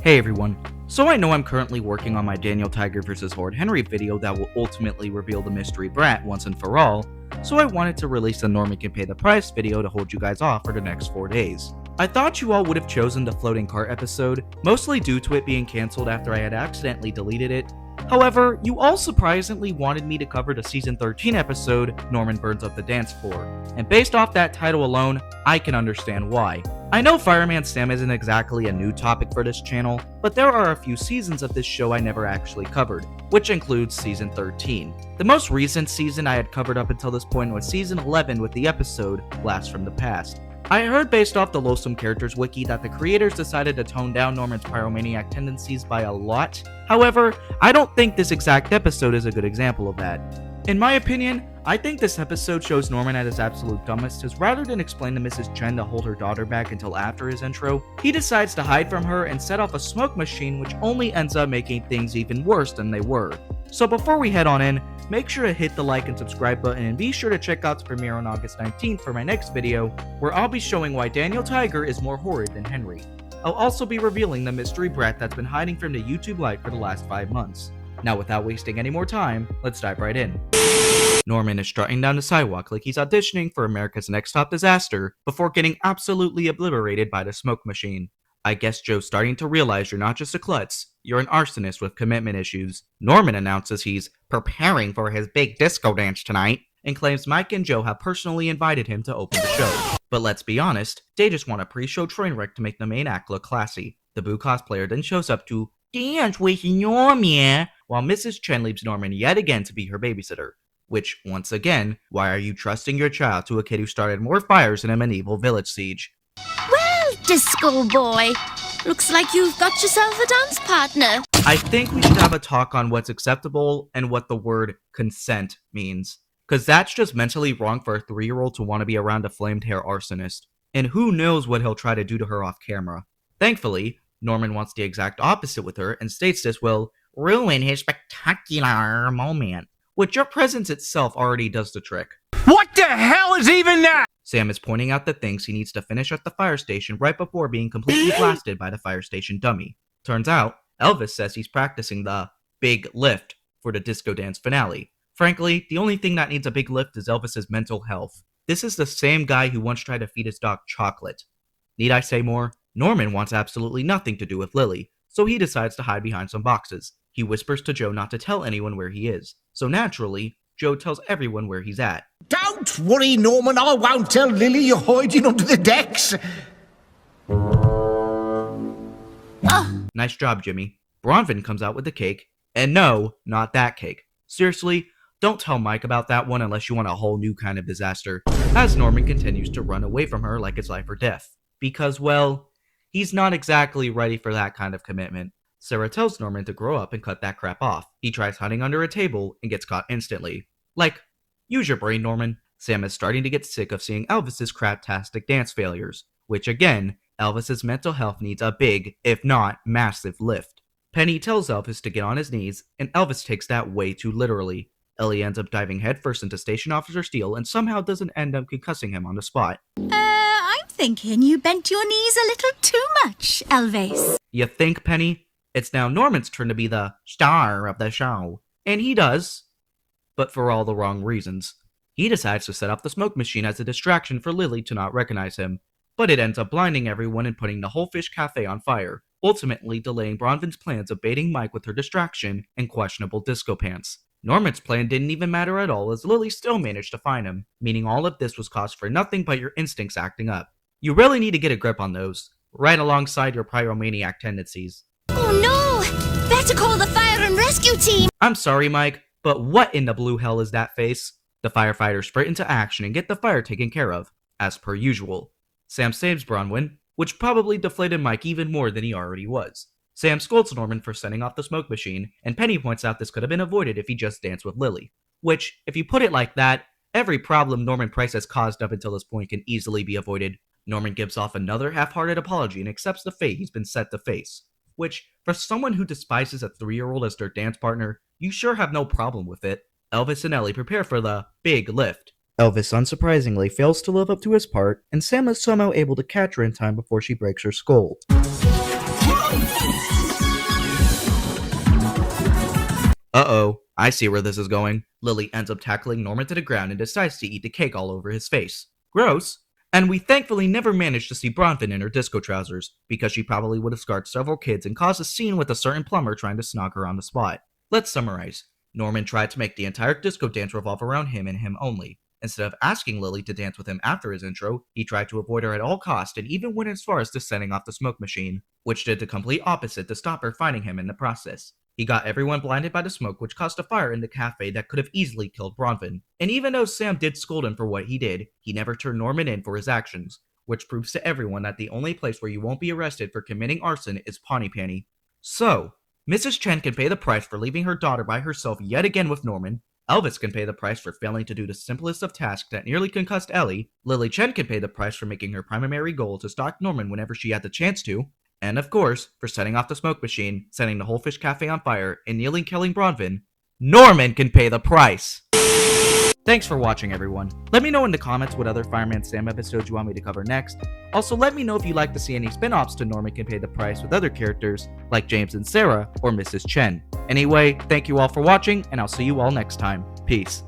Hey everyone, so I know I'm currently working on my Daniel Tiger vs. Horrid Henry video that will ultimately reveal the mystery brat once and for all, so I wanted to release the Norman Can Pay the Price video to hold you guys off for the next 4 days. I thought you all would have chosen the floating cart episode, mostly due to it being cancelled after I had accidentally deleted it. However, you all surprisingly wanted me to cover the season 13 episode, Norman Burns Up the Dance Floor, and based off that title alone, I can understand why. I know Firemansamuk isn't exactly a new topic for this channel, but there are a few seasons of this show I never actually covered, which includes season 13. The most recent season I had covered up until this point was season 11 with the episode Blast from the Past. I heard based off the Loathsome Characters wiki that the creators decided to tone down Norman's pyromaniac tendencies by a lot. However, I don't think this exact episode is a good example of that. In my opinion, I think this episode shows Norman at his absolute dumbest, as rather than explain to Mrs. Chen to hold her daughter back until after his intro, he decides to hide from her and set off a smoke machine, which only ends up making things even worse than they were. So before we head on in, make sure to hit the like and subscribe button, and be sure to check out the premiere on August 19th for my next video, where I'll be showing why Daniel Tiger is more horrid than Henry. I'll also be revealing the mystery brat that's been hiding from the YouTube light for the last 5 months. Now without wasting any more time, let's dive right in. Norman is strutting down the sidewalk like he's auditioning for America's Next Top Disaster before getting absolutely obliterated by the smoke machine. I guess Joe's starting to realize you're not just a klutz, you're an arsonist with commitment issues. Norman announces he's preparing for his big disco dance tonight and claims Mike and Joe have personally invited him to open the show. But let's be honest, they just want a pre-show train wreck to make the main act look classy. The Boo cosplayer then shows up to dance with Norman, while Mrs. Chen leaves Norman yet again to be her babysitter. Which, once again, why are you trusting your child to a kid who started more fires in a medieval village siege? Well, disco boy, looks like you've got yourself a dance partner. I think we should have a talk on what's acceptable and what the word consent means. Cause that's just mentally wrong for a 3-year-old to want to be around a flamed hair arsonist. And who knows what he'll try to do to her off camera. Thankfully, Norman wants the exact opposite with her and states this will ruin his spectacular moment. Which your presence itself already does the trick. What the hell is even that? Sam is pointing out the things he needs to finish at the fire station right before being completely blasted by the fire station dummy. Turns out, Elvis says he's practicing the big lift for the disco dance finale. Frankly, the only thing that needs a big lift is Elvis's mental health. This is the same guy who once tried to feed his dog chocolate. Need I say more? Norman wants absolutely nothing to do with Lily, so he decides to hide behind some boxes. He whispers to Joe not to tell anyone where he is. So naturally, Joe tells everyone where he's at. Don't worry, Norman, I won't tell Lily you're hiding under the decks. Nice job, Jimmy. Bronvin comes out with the cake. And no, not that cake. Seriously, don't tell Mike about that one unless you want a whole new kind of disaster. As Norman continues to run away from her like it's life or death. Because, well, he's not exactly ready for that kind of commitment. Sarah tells Norman to grow up and cut that crap off. He tries hiding under a table and gets caught instantly. Like, use your brain, Norman. Sam is starting to get sick of seeing Elvis's craptastic dance failures, which again, Elvis's mental health needs a big, if not massive, lift. Penny tells Elvis to get on his knees, and Elvis takes that way too literally. Ellie ends up diving headfirst into Station Officer Steele and somehow doesn't end up concussing him on the spot. I'm thinking you bent your knees a little too much, Elvis. You think, Penny? It's now Norman's turn to be the star of the show. And he does. But for all the wrong reasons. He decides to set up the smoke machine as a distraction for Lily to not recognize him. But it ends up blinding everyone and putting the whole fish cafe on fire, ultimately delaying Bronvin's plans of baiting Mike with her distraction and questionable disco pants. Norman's plan didn't even matter at all, as Lily still managed to find him, meaning all of this was caused for nothing but your instincts acting up. You really need to get a grip on those, right alongside your pyromaniac tendencies. Oh no! Better call the fire and rescue team! I'm sorry, Mike, but what in the blue hell is that face? The firefighters sprint into action and get the fire taken care of, as per usual. Sam saves Bronwyn, which probably deflated Mike even more than he already was. Sam scolds Norman for setting off the smoke machine, and Penny points out this could have been avoided if he just danced with Lily. Which, if you put it like that, every problem Norman Price has caused up until this point can easily be avoided. Norman gives off another half-hearted apology and accepts the fate he's been set to face. Which, for someone who despises a 3-year-old as their dance partner, you sure have no problem with it. Elvis and Ellie prepare for the big lift. Elvis unsurprisingly fails to live up to his part, and Sam is somehow able to catch her in time before she breaks her skull. Uh-oh, I see where this is going. Lily ends up tackling Norman to the ground and decides to eat the cake all over his face. Gross. And we thankfully never managed to see Bronfyn in her disco trousers, because she probably would have scarred several kids and caused a scene with a certain plumber trying to snog her on the spot. Let's summarize. Norman tried to make the entire disco dance revolve around him and him only. Instead of asking Lily to dance with him after his intro, he tried to avoid her at all costs and even went as far as to setting off the smoke machine, which did the complete opposite to stop her finding him in the process. He got everyone blinded by the smoke, which caused a fire in the cafe that could have easily killed Bronfyn. And even though Sam did scold him for what he did, he never turned Norman in for his actions, which proves to everyone that the only place where you won't be arrested for committing arson is Pontypanny. So, Mrs. Chen can pay the price for leaving her daughter by herself yet again with Norman. Elvis can pay the price for failing to do the simplest of tasks that nearly concussed Ellie. Lily Chen can pay the price for making her primary goal to stalk Norman whenever she had the chance to. And of course, for setting off the smoke machine, setting the whole fish cafe on fire, and nearly killing Bronfyn, Norman can pay the price! Thanks for watching, everyone. Let me know in the comments what other Fireman Sam episodes you want me to cover next. Also, let me know if you'd like to see any spin-offs to Norman Can Pay the Price with other characters, like James and Sarah, or Mrs. Chen. Anyway, thank you all for watching, and I'll see you all next time. Peace.